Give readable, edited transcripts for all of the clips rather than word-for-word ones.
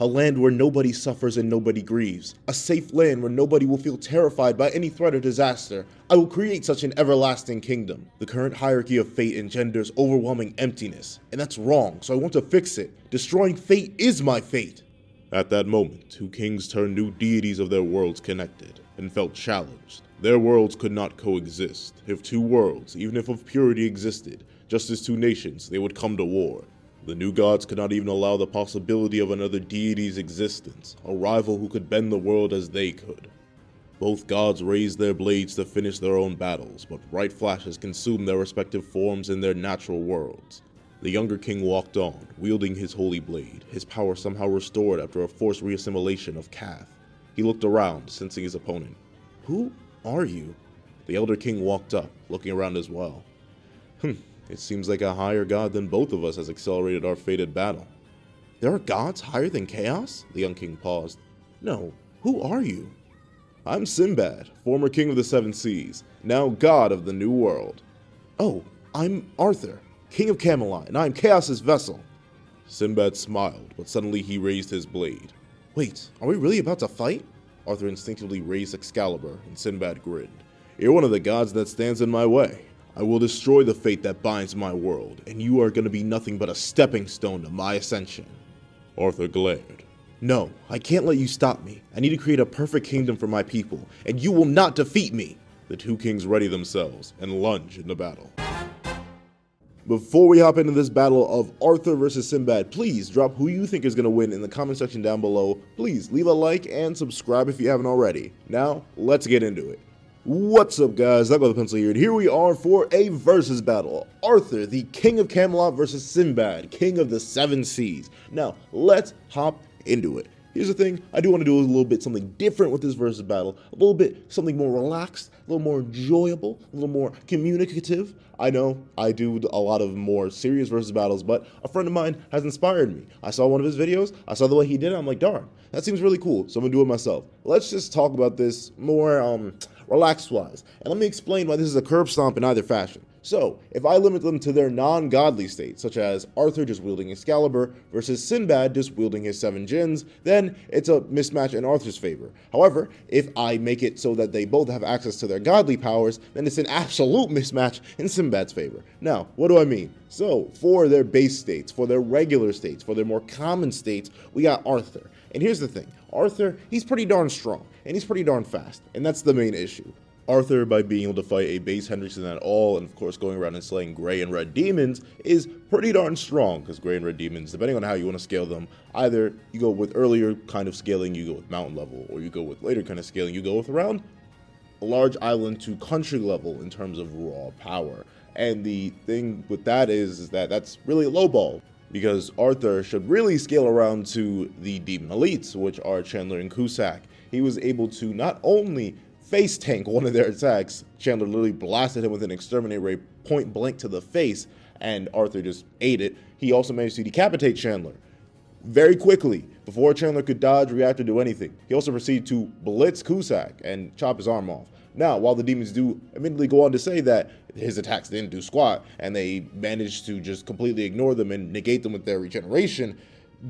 A land where nobody suffers and nobody grieves. A safe land where nobody will feel terrified by any threat or disaster. I will create such an everlasting kingdom. The current hierarchy of fate engenders overwhelming emptiness, and that's wrong, so I want to fix it. Destroying fate is my fate. At that moment, two kings turned new deities of their worlds connected, and felt challenged. Their worlds could not coexist. If two worlds, even if of purity, existed, just as two nations, they would come to war. The new gods could not even allow the possibility of another deity's existence, a rival who could bend the world as they could. Both gods raised their blades to finish their own battles, but bright flashes consumed their respective forms in their natural worlds. The younger king walked on, wielding his holy blade, his power somehow restored after a forced reassimilation of Kath. He looked around, sensing his opponent. "Who are you?" The elder king walked up, looking around as well. It seems like a higher god than both of us has accelerated our fated battle. There are gods higher than chaos? The young king paused. No, who are you? I'm Sinbad, former king of the seven seas, now god of the new world. Oh, I'm Arthur, king of Camelot, and I am Chaos's vessel. Sinbad smiled, but suddenly he raised his blade. Wait, are we really about to fight? Arthur instinctively raised Excalibur, and Sinbad grinned. You're one of the gods that stands in my way. I will destroy the fate that binds my world, and you are going to be nothing but a stepping stone to my ascension. Arthur glared. No, I can't let you stop me. I need to create a perfect kingdom for my people, and you will not defeat me. The two kings ready themselves and lunge into battle. Before we hop into this battle of Arthur versus Sinbad, please drop who you think is going to win in the comment section down below. Please leave a like and subscribe if you haven't already. Now, let's get into it. What's up, guys? I've got the pencil here, and here we are for a versus battle. Arthur, the King of Camelot versus Sinbad, King of the Seven Seas. Now, let's hop into it. Here's the thing, I do want to do a little bit something different with this versus battle, a little bit something more relaxed, a little more enjoyable, a little more communicative. I know I do a lot of more serious versus battles, but a friend of mine has inspired me. I saw one of his videos, I saw the way he did it, I'm like, darn, that seems really cool, so I'm gonna do it myself. Let's just talk about this more relaxed wise, and let me explain why this is a curb stomp in either fashion. So, if I limit them to their non-godly states, such as Arthur just wielding Excalibur versus Sinbad just wielding his 7 djinns, then it's a mismatch in Arthur's favor. However, if I make it so that they both have access to their godly powers, then it's an absolute mismatch in Sinbad's favor. Now, what do I mean? So, for their base states, for their regular states, for their more common states, we got Arthur. And here's the thing, Arthur, he's pretty darn strong, and he's pretty darn fast, and that's the main issue. Arthur, by being able to fight a base Hendrickson at all, and of course going around and slaying gray and red demons, is pretty darn strong, because gray and red demons, depending on how you want to scale them, either you go with earlier kind of scaling, you go with mountain level, or you go with later kind of scaling, you go with around a large island to country level in terms of raw power. And the thing with that is that that's really a low ball, because Arthur should really scale around to the demon elites, which are Chandler and Cusack. He was able to not only face tank one of their attacks, Chandler literally blasted him with an exterminate ray point blank to the face, and Arthur just ate it. He also managed to decapitate Chandler very quickly before Chandler could dodge, react, or do anything. He also proceeded to blitz Cusack and chop his arm off. Now, while the demons do admittedly go on to say that his attacks didn't do squat, and they managed to just completely ignore them and negate them with their regeneration,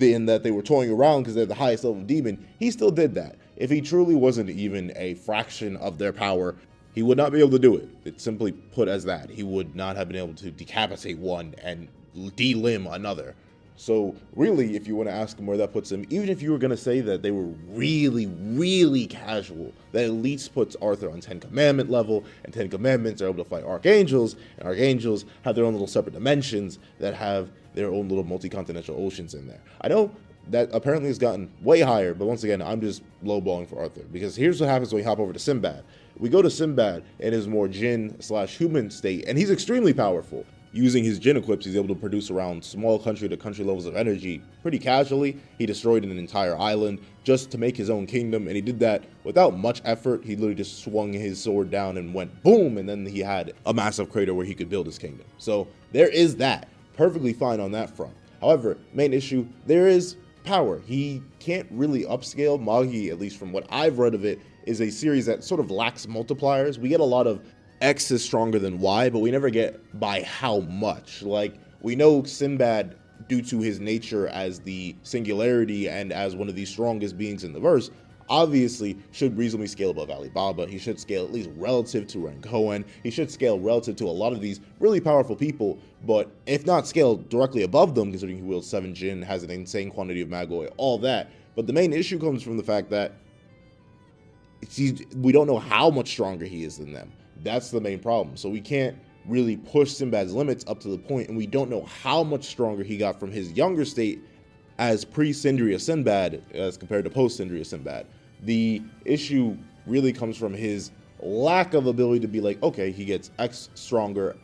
in that they were toying around because they're the highest level demon, he still did that. If he truly wasn't even a fraction of their power, he would not be able to do it. It's simply put as that. He would not have been able to decapitate one and de-limb another. So really, if you want to ask him where that puts him, even if you were going to say that they were really, really casual, that at least puts Arthur on 10 Commandment level, and 10 Commandments are able to fight Archangels, and Archangels have their own little separate dimensions that have their own little multi-continental oceans in there. I know that apparently has gotten way higher, but once again, I'm just lowballing for Arthur, because here's what happens when we hop over to Sinbad. We go to Sinbad in his more djinn/human state, and he's extremely powerful. Using his djinn equips, he's able to produce around small country to country levels of energy pretty casually. He destroyed an entire island just to make his own kingdom, and he did that without much effort. He literally just swung his sword down and went boom, and then he had a massive crater where he could build his kingdom. So there is that. Perfectly fine on that front. However, main issue, there is power. He can't really upscale. Magi, at least from what I've read of it, is a series that sort of lacks multipliers. We get a lot of X is stronger than Y, but we never get by how much. Like, we know Sinbad due to his nature as the singularity and as one of the strongest beings in the verse, obviously should reasonably scale above Alibaba. He should scale at least relative to Rengoen. He should scale relative to a lot of these really powerful people, but if not scale directly above them, considering he wields 7 Jin, has an insane quantity of Magoi, all that. But the main issue comes from the fact that we don't know how much stronger he is than them. That's the main problem. So we can't really push Sinbad's limits up to the point, and we don't know how much stronger he got from his younger state as pre-Sindria Sinbad as compared to post-Sindria Sinbad. The issue really comes from his lack of ability to be like, okay, he gets X stronger,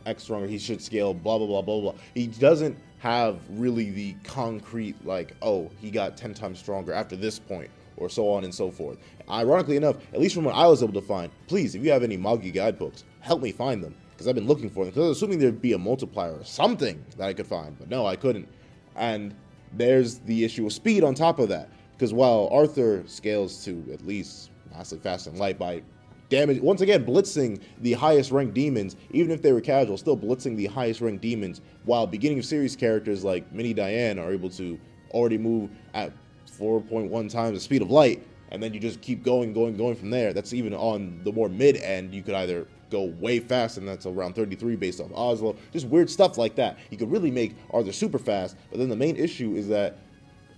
he should scale, blah, blah, blah, blah, blah. He doesn't have really the concrete, like, oh, he got 10 times stronger after this point, or so on and so forth. Ironically enough, at least from what I was able to find, please, if you have any Magi guidebooks, help me find them, because I've been looking for them, because I was assuming there'd be a multiplier or something that I could find, but no, I couldn't. And there's the issue of speed on top of that, because while Arthur scales to at least massively fast and light by damage, once again, blitzing the highest ranked demons, even if they were casual, still blitzing the highest ranked demons, while beginning of series characters like Mini Diane are able to already move at 4.1 times the speed of light, and then you just keep going from there. That's even on the more mid end. You could either go way fast, and that's around 33 based off Oslo, just weird stuff like that. You could really make Arthur super fast, but then the main issue is that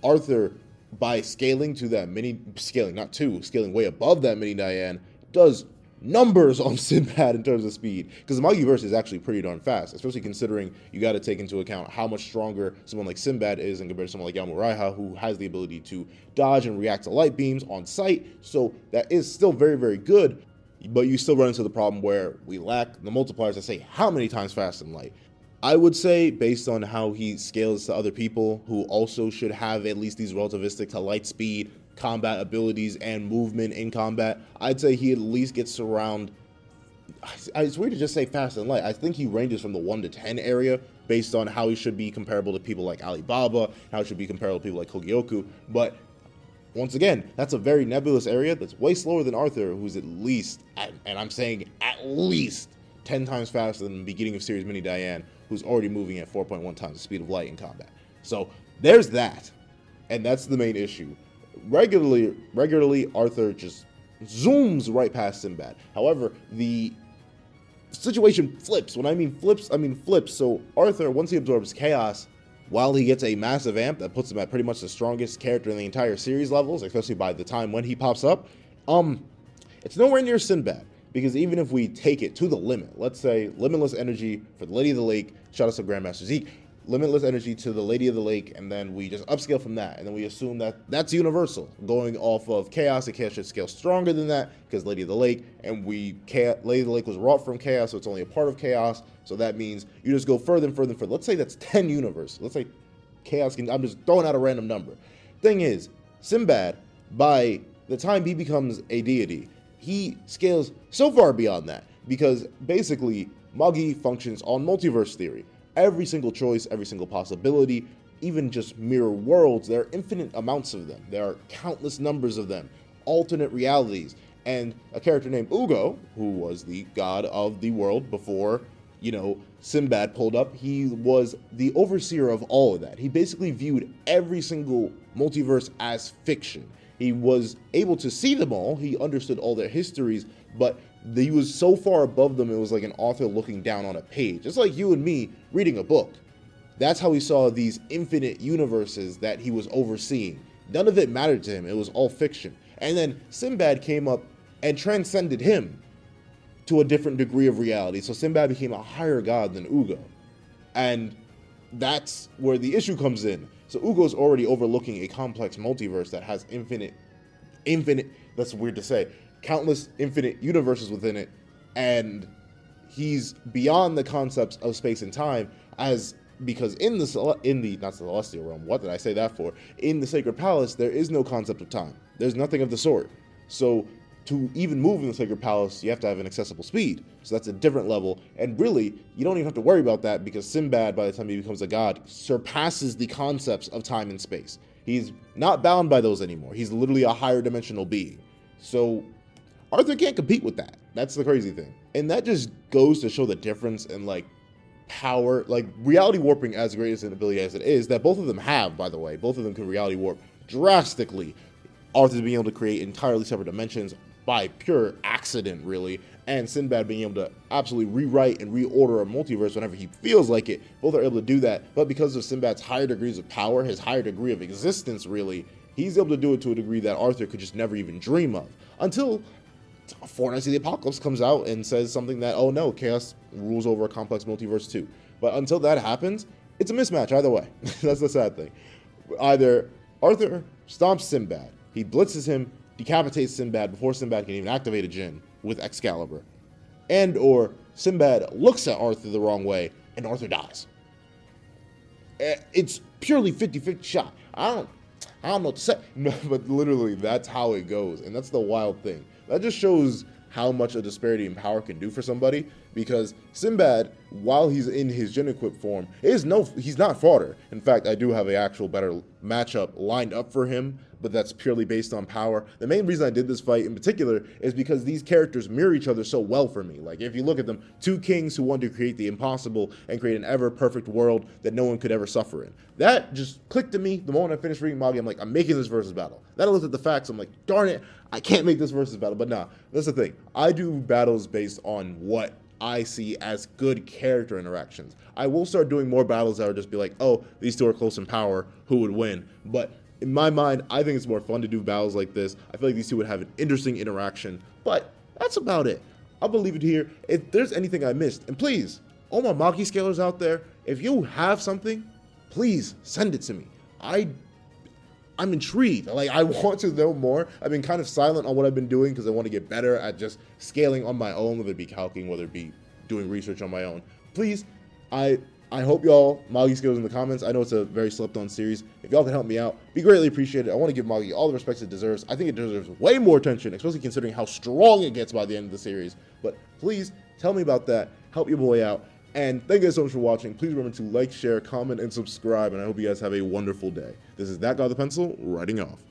Arthur, by scaling to that scaling way above that Mini Diane, does numbers on Sinbad in terms of speed, because the Magiverse is actually pretty darn fast, especially considering you got to take into account how much stronger someone like Sinbad is in compared to someone like Yamuraiha, who has the ability to dodge and react to light beams on sight. So that is still very, very good, but you still run into the problem where we lack the multipliers that say how many times faster than light. I would say, based on how he scales to other people who also should have at least these relativistic to light speed, combat abilities, and movement in combat, I'd say he at least gets around, it's weird to just say fast and light. I think he ranges from the 1 to 10 area based on how he should be comparable to people like Alibaba, how he should be comparable to people like Kogyoku. But once again, that's a very nebulous area that's way slower than Arthur, who's at least, and I'm saying at least, 10 times faster than the beginning of series Mini Diane, who's already moving at 4.1 times the speed of light in combat. So there's that, and that's the main issue. Regularly, Arthur just zooms right past Sinbad. However, the situation flips. When I mean flips, I mean flips. So Arthur, once he absorbs chaos, while he gets a massive amp that puts him at pretty much the strongest character in the entire series levels, especially by the time when he pops up, it's nowhere near Sinbad. Because even if we take it to the limit, let's say limitless energy for the Lady of the Lake, shout out to Grandmaster Zeke, limitless energy to the Lady of the Lake, and then we just upscale from that, and then we assume that that's universal. Going off of chaos, the chaos should scale stronger than that, because Lady of the Lake, and Lady of the Lake was wrought from chaos, so it's only a part of chaos, so that means you just go further and further and further. Let's say that's 10 universes. Let's say chaos can, I'm just throwing out a random number. Thing is, Sinbad, by the time he becomes a deity, he scales so far beyond that, because basically Magi functions on multiverse theory. Every single choice, every single possibility, even just mirror worlds, there are infinite amounts of them. There are countless numbers of them, alternate realities. And a character named Ugo, who was the god of the world before, Sinbad pulled up, he was the overseer of all of that. He basically viewed every single multiverse as fiction. He was able to see them all, he understood all their histories, but he was so far above them, it was like an author looking down on a page. It's like you and me reading a book. That's how he saw these infinite universes that he was overseeing. None of it mattered to him, it was all fiction. And then Sinbad came up and transcended him to a different degree of reality. So Sinbad became a higher god than Ugo. And that's where the issue comes in. So Ugo's already overlooking a complex multiverse that has infinite, that's weird to say, countless infinite universes within it, and he's beyond the concepts of space and time, because in the not celestial realm, what did I say that for? In the Sacred Palace, there is no concept of time. There's nothing of the sort. So to even move in the Sacred Palace, you have to have an accessible speed. So that's a different level. And really, you don't even have to worry about that, because Sinbad, by the time he becomes a god, surpasses the concepts of time and space. He's not bound by those anymore. He's literally a higher dimensional being. So Arthur can't compete with that. That's the crazy thing. And that just goes to show the difference in power, like reality warping as great as an ability as it is, that both of them have, by the way. Both of them can reality warp drastically. Arthur being able to create entirely separate dimensions by pure accident, really, and Sinbad being able to absolutely rewrite and reorder a multiverse whenever he feels like it. Both are able to do that, but because of Sinbad's higher degrees of power, his higher degree of existence, really, he's able to do it to a degree that Arthur could just never even dream of. Until Fortnite the Apocalypse comes out and says something that, oh no, chaos rules over a complex multiverse too. But until that happens, it's a mismatch either way. That's the sad thing. Either Arthur stomps Sinbad, he blitzes him, decapitates Sinbad before Sinbad can even activate a djinn with Excalibur, and or Sinbad looks at Arthur the wrong way and Arthur dies. It's purely 50-50 shot. I don't know what to say. No, but literally that's how it goes, and that's the wild thing. That just shows how much a disparity in power can do for somebody, because Sinbad, while he's in his djinn-equipped form, he's not fodder. In fact, I do have an actual better matchup lined up for him, but that's purely based on power. The main reason I did this fight in particular is because these characters mirror each other so well for me. Like, if you look at them, two kings who want to create the impossible and create an ever-perfect world that no one could ever suffer in. That just clicked to me the moment I finished reading Magi. I'm like, I'm making this versus battle. Then I looked at the facts, I'm like, darn it, I can't make this versus battle. But nah, that's the thing. I do battles based on what I see as good character interactions. I will start doing more battles that would just be like, oh, these two are close in power, who would win? But in my mind, I think it's more fun to do battles like this. I feel like these two would have an interesting interaction, but that's about it. I'll leave it here. If there's anything I missed, and please, all my Magi scalers out there, if you have something, please send it to me. I'm intrigued. Like, I want to know more. I've been kind of silent on what I've been doing because I want to get better at just scaling on my own, whether it be calculating, whether it be doing research on my own. Please, I hope y'all Magi skills in the comments. I know it's a very slept on series. If y'all can help me out, be greatly appreciated. I want to give Magi all the respect it deserves. I think it deserves way more attention, especially considering how strong it gets by the end of the series. But please tell me about that. Help your boy out. And thank you guys so much for watching. Please remember to like, share, comment, and subscribe. And I hope you guys have a wonderful day. This is That Guy with the Pencil, writing off.